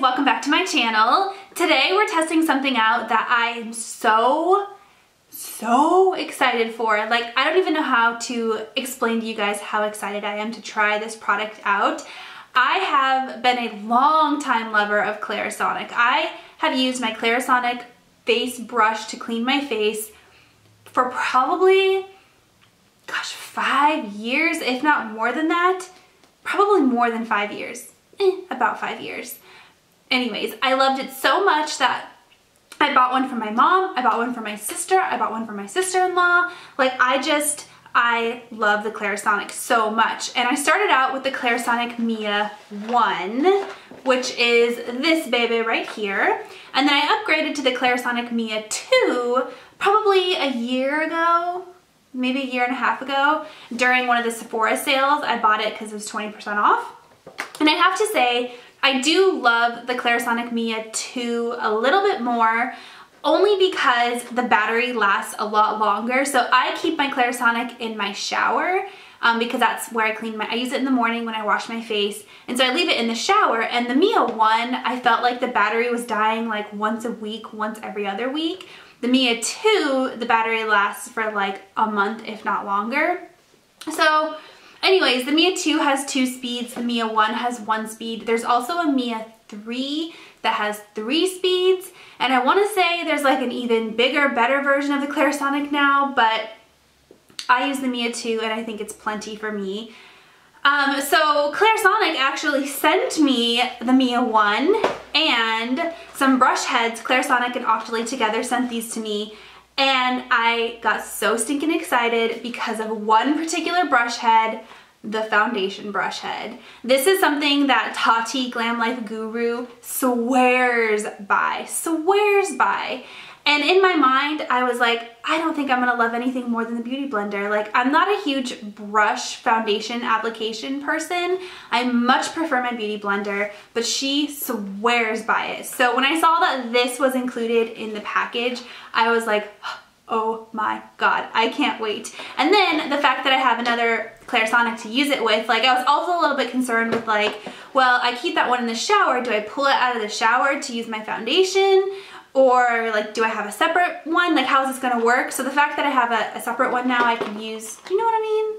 welcome back to my channel. Today we're testing something out that I am so excited for. Like, I don't even know how to explain to you guys how excited I am to try this product out. I have been a long time lover of Clarisonic. I have used my Clarisonic face brush to clean my face for probably, gosh, 5 years, if not more than that. Probably more than 5 years. About 5 years. Anyways, I loved it so much that I bought one for my mom, I bought one for my sister, I bought one for my sister-in-law. Like, I love the Clarisonic so much. And I started out with the Clarisonic Mia 1, which is this baby right here. And then I upgraded to the Clarisonic Mia 2 probably a year ago, maybe a year and a half ago. During one of the Sephora sales, I bought it because it was 20% off. And I have to say, I do love the Clarisonic Mia 2 a little bit more, only because the battery lasts a lot longer. So I keep my Clarisonic in my shower because that's where I use it in the morning when I wash my face. And so I leave it in the shower. And the Mia 1, I felt like the battery was dying like once a week, once every other week. The Mia 2, the battery lasts for like a month, if not longer. So anyways, the Mia 2 has 2 speeds, the Mia 1 has 1 speed. There's also a Mia 3 that has 3 speeds, and I want to say there's like an even bigger, better version of the Clarisonic now, but I use the Mia 2 and I think it's plenty for me. So Clarisonic actually sent me the Mia 1 and some brush heads. Clarisonic and Octoly together sent these to me. And I got so stinking excited because of one particular brush head, the foundation brush head. This is something that Tati, Glam Life Guru, swears by. And in my mind, I was like, I don't think I'm gonna love anything more than the Beauty Blender. Like, I'm not a huge brush foundation application person. I much prefer my Beauty Blender, but she swears by it. So when I saw that this was included in the package, I was like, oh my God, I can't wait. And then the fact that I have another Clarisonic to use it with, like, I was also a little bit concerned with like, well, I keep that one in the shower. Do I pull it out of the shower to use my foundation? Or like, do I have a separate one? Like, how is this gonna work? So the fact that I have a separate one now I can use, you know what I mean?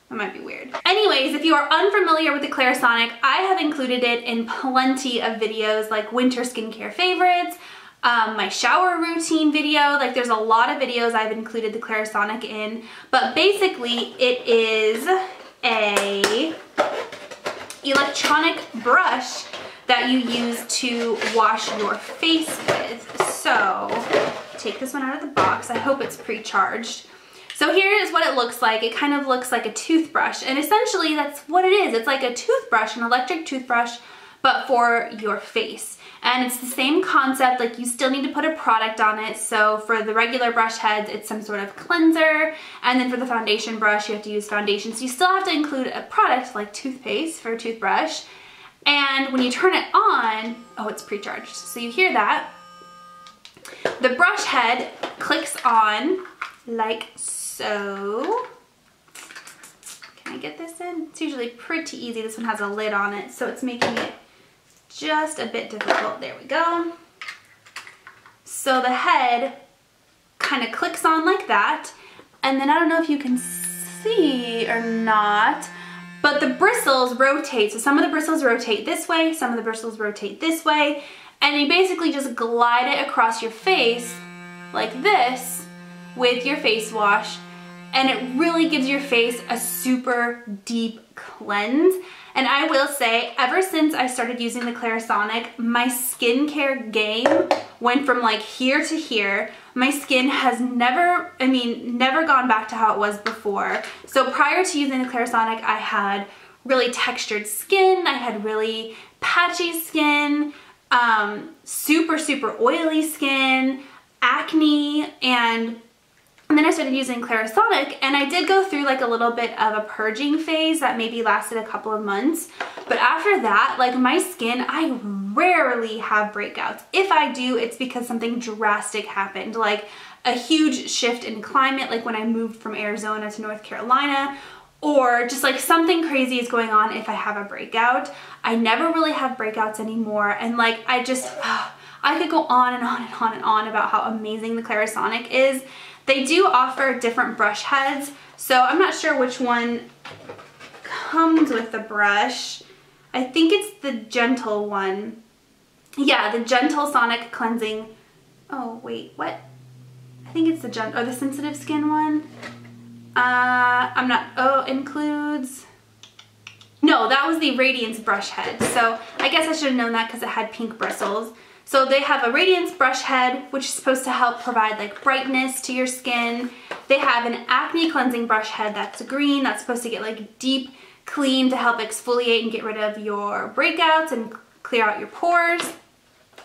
That might be weird. Anyways, if you are unfamiliar with the Clarisonic, I have included it in plenty of videos, like winter skincare favorites, my shower routine video. Like, there's a lot of videos I've included the Clarisonic in, but basically it is a electronic brush that you use to wash your face with. So take this one out of the box. I hope it's pre-charged. So here is what it looks like. It kind of looks like a toothbrush, and essentially that's what it is. It's like a toothbrush, an electric toothbrush, but for your face. And it's the same concept, like you still need to put a product on it. So for the regular brush heads, it's some sort of cleanser. And then for the foundation brush, you have to use foundation. So you still have to include a product like toothpaste for a toothbrush. And when you turn it on, oh, it's pre-charged, so you hear that. The brush head clicks on like so. Can I get this in? It's usually pretty easy. This one has a lid on it, so it's making it just a bit difficult. There we go. So the head kind of clicks on like that, and then I don't know if you can see or not, but the bristles rotate. So some of the bristles rotate this way, some of the bristles rotate this way, and you basically just glide it across your face like this with your face wash, and it really gives your face a super deep cleanse. And I will say, ever since I started using the Clarisonic, my skincare game went from like here to here. My skin has never gone back to how it was before. So prior to using the Clarisonic, I had really textured skin, I had really patchy skin, super oily skin, acne, and then I started using Clarisonic, and I did go through like a little bit of a purging phase that maybe lasted a couple of months. But after that, like my skin, I rarely have breakouts. If I do, it's because something drastic happened, like a huge shift in climate, like when I moved from Arizona to North Carolina, or just like something crazy is going on if I have a breakout. I never really have breakouts anymore, and like I could go on and on and on and on about how amazing the Clarisonic is. They do offer different brush heads, so I'm not sure which one comes with the brush. I think it's the gentle one. Yeah, the gentle sonic cleansing. Oh wait, what? I think it's the gentle or the sensitive skin one. I'm not, oh, includes, no, that was the Radiance brush head. So I guess I should have known that because it had pink bristles. So they have a Radiance brush head, which is supposed to help provide like brightness to your skin. They have an acne cleansing brush head that's green. That's supposed to get like deep clean to help exfoliate and get rid of your breakouts and clear out your pores.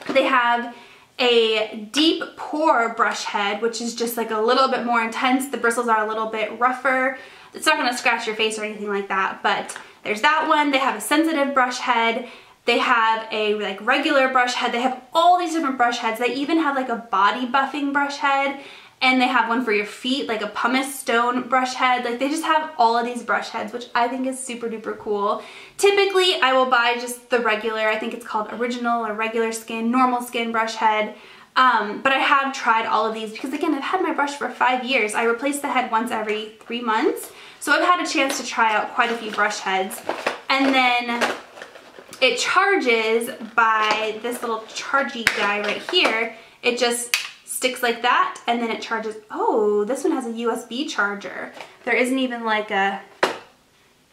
They have a deep pore brush head, which is just like a little bit more intense. The bristles are a little bit rougher. It's not gonna scratch your face or anything like that, but there's that one. They have a sensitive brush head. They have a like regular brush head. They have all these different brush heads. They even have like a body buffing brush head, and they have one for your feet, like a pumice stone brush head. Like they just have all of these brush heads, which I think is super duper cool. Typically, I will buy just the regular, I think it's called original or regular skin, normal skin brush head. But I have tried all of these because again, I've had my brush for 5 years. I replace the head once every 3 months. So I've had a chance to try out quite a few brush heads. And then it charges by this little chargy guy right here. It just sticks like that, and then it charges. Oh, this one has a USB charger. There isn't even like a,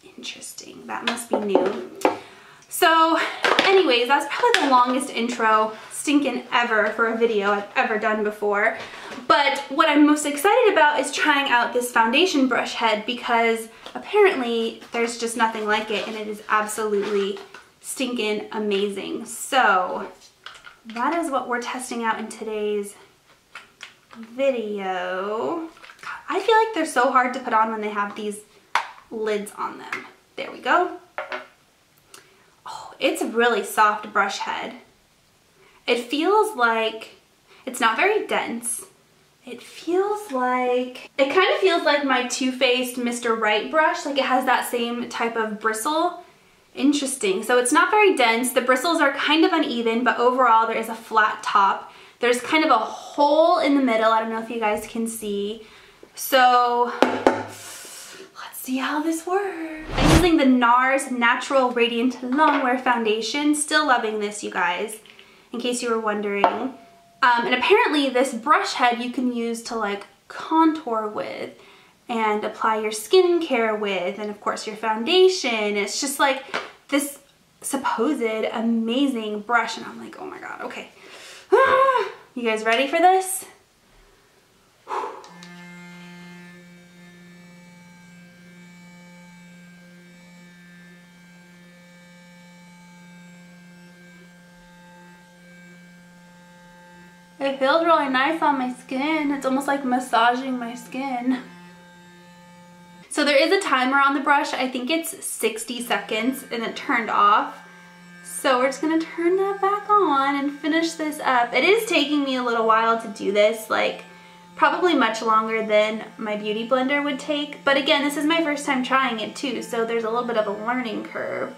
interesting, that must be new. So anyways, that's probably the longest intro stinking ever for a video I've ever done before. But what I'm most excited about is trying out this foundation brush head, because apparently there's just nothing like it, and it is absolutely stinking amazing. So that is what we're testing out in today's video. God, I feel like they're so hard to put on when they have these lids on them. There we go. Oh, it's a really soft brush head. It feels like, it's not very dense. It feels like, it kind of feels like my Too Faced Mr. Right brush. Like it has that same type of bristle. Interesting. So it's not very dense. The bristles are kind of uneven, but overall there is a flat top. There's kind of a hole in the middle. I don't know if you guys can see. So let's see how this works. I'm using the NARS Natural Radiant Longwear Foundation. Still loving this, you guys, in case you were wondering. And apparently this brush head you can use to like contour with and apply your skincare with, and of course your foundation. It's just like this supposed amazing brush, and I'm like, oh my god, okay. You guys ready for this? It feels really nice on my skin. It's almost like massaging my skin. So there is a timer on the brush. I think it's 60 seconds and it turned off. So we're just gonna turn that back on and finish this up. It is taking me a little while to do this, like probably much longer than my beauty blender would take. But again, this is my first time trying it too, so there's a little bit of a learning curve.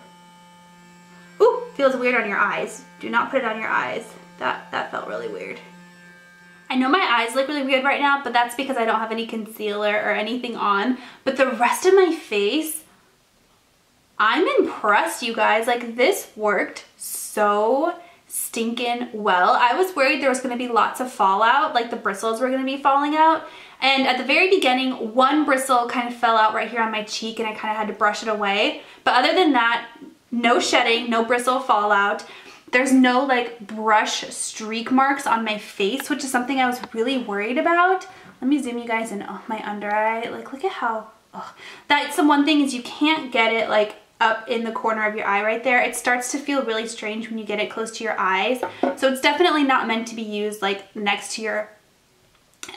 Ooh, feels weird on your eyes. Do not put it on your eyes. That felt really weird. I know my eyes look really weird right now, but that's because I don't have any concealer or anything on. But the rest of my face, I'm impressed, you guys. Like, this worked so stinking well. I was worried there was gonna be lots of fallout, like the bristles were gonna be falling out. And at the very beginning, one bristle kind of fell out right here on my cheek and I kind of had to brush it away. But other than that, no shedding, no bristle fallout. There's no like brush streak marks on my face, which is something I was really worried about. Let me zoom you guys in. Oh, my under eye. Like, look at how, oh. That's the one thing is you can't get it like up in the corner of your eye right there. It starts to feel really strange when you get it close to your eyes. So it's definitely not meant to be used like next to your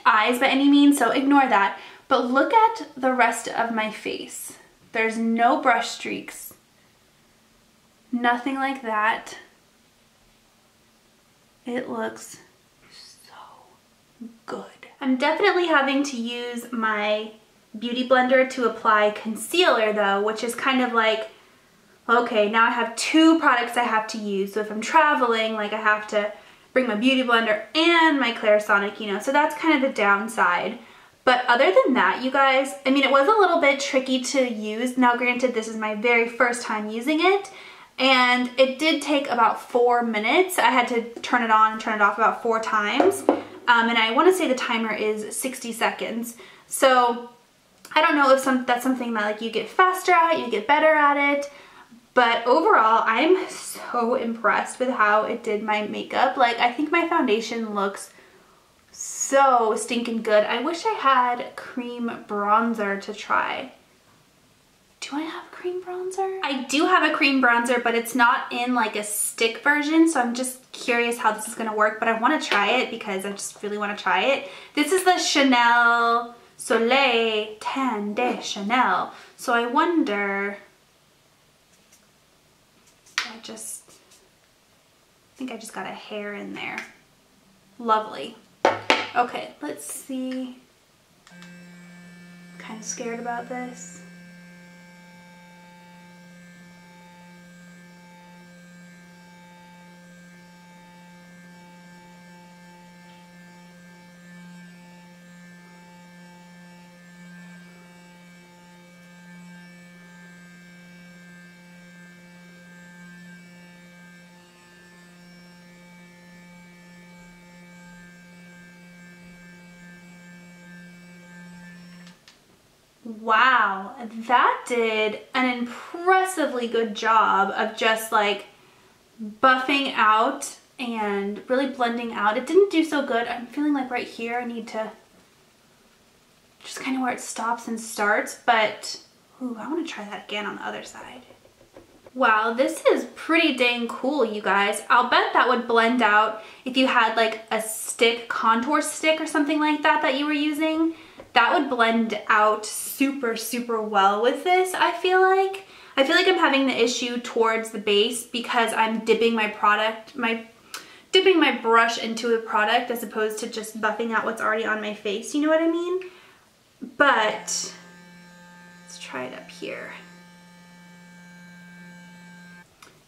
eyes by any means, so ignore that. But look at the rest of my face. There's no brush streaks. Nothing like that. It looks so good. I'm definitely having to use my Beauty Blender to apply concealer though, which is kind of like, okay, now I have two products I have to use. So if I'm traveling, like I have to bring my Beauty Blender and my Clarisonic, you know, so that's kind of the downside. But other than that, you guys, I mean, it was a little bit tricky to use. Now granted, this is my very first time using it, and it did take about 4 minutes. I had to turn it on and turn it off about 4 times. And I want to say the timer is 60 seconds. So I don't know if that's something that like you get faster at, you get better at it. But overall, I'm so impressed with how it did my makeup. Like, I think my foundation looks so stinking good. I wish I had cream bronzer to try. Do I have cream bronzer? I do have a cream bronzer, but it's not in like a stick version, so I'm just curious how this is gonna work, but I wanna try it because I just really wanna try it. This is the Chanel Soleil Tan de Chanel. So I wonder, I think I just got a hair in there. Lovely. Okay, let's see. Kind of scared about this. Wow, that did an impressively good job of just like buffing out and really blending out. It didn't do so good. I'm feeling like right here I need to just kind of where it stops and starts, but ooh, I want to try that again on the other side. Wow, this is pretty dang cool, you guys. I'll bet that would blend out if you had like a stick, contour stick or something like that you were using. That would blend out super, super well with this, I feel like. I feel like I'm having the issue towards the base because I'm dipping my dipping my brush into a product as opposed to just buffing out what's already on my face, you know what I mean? But let's try it up here.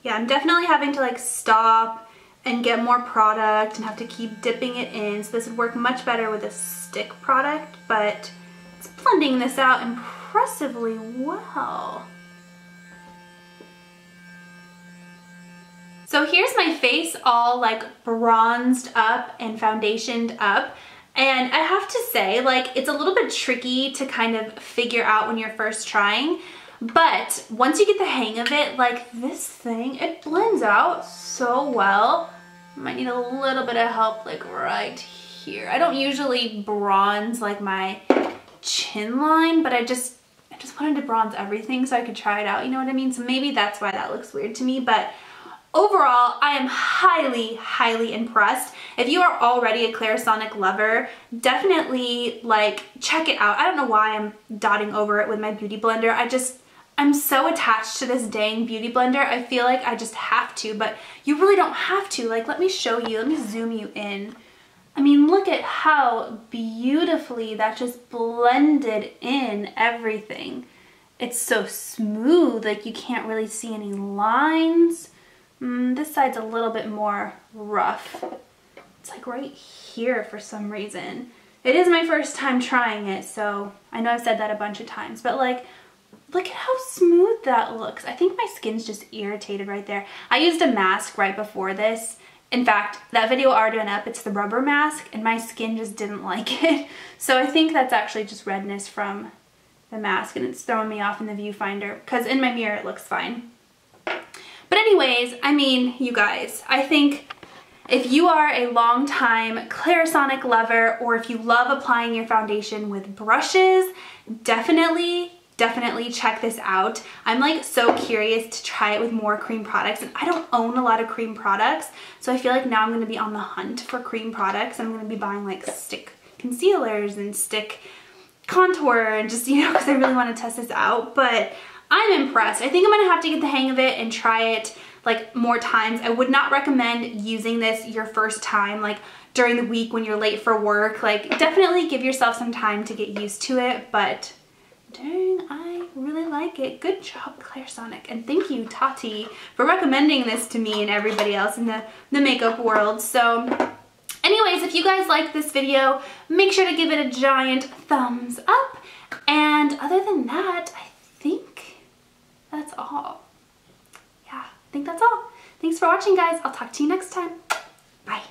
Yeah, I'm definitely having to like stop and get more product and have to keep dipping it in. So this would work much better with a stick product, but it's blending this out impressively well. So here's my face all like bronzed up and foundationed up. And I have to say, like, it's a little bit tricky to kind of figure out when you're first trying. But once you get the hang of it, like this thing, it blends out so well. Might need a little bit of help like right here. I don't usually bronze like my chin line, but I just wanted to bronze everything so I could try it out, you know what I mean? So maybe that's why that looks weird to me, but overall, I am highly, highly impressed. If you are already a Clarisonic lover, definitely like check it out. I don't know why I'm dotting over it with my Beauty Blender. I'm so attached to this dang Beauty Blender. I feel like I just have to, but you really don't have to. Like, let me show you, let me zoom you in. I mean, look at how beautifully that just blended in everything. It's so smooth, like you can't really see any lines. This side's a little bit more rough. It's like right here for some reason. It is my first time trying it, so I know I've said that a bunch of times, but like, look at how smooth that looks. I think my skin's just irritated right there. I used a mask right before this. In fact, that video already went up. It's the rubber mask, and my skin just didn't like it. So I think that's actually just redness from the mask, and it's throwing me off in the viewfinder because in my mirror it looks fine. But anyways, I mean, you guys, I think if you are a long-time Clarisonic lover, or if you love applying your foundation with brushes, definitely check this out. I'm like so curious to try it with more cream products, and I don't own a lot of cream products, so I feel like now I'm going to be on the hunt for cream products. I'm going to be buying like stick concealers and stick contour and just, you know, because I really want to test this out. But I'm impressed. I think I'm going to have to get the hang of it and try it like more times. I would not recommend using this your first time, like during the week when you're late for work. Like, definitely give yourself some time to get used to it, but dang, I really like it. Good job, Clarisonic. And thank you, Tati, for recommending this to me and everybody else in the makeup world. So anyways, if you guys like this video, make sure to give it a giant thumbs up. And other than that, I think that's all. Yeah, I think that's all. Thanks for watching, guys. I'll talk to you next time.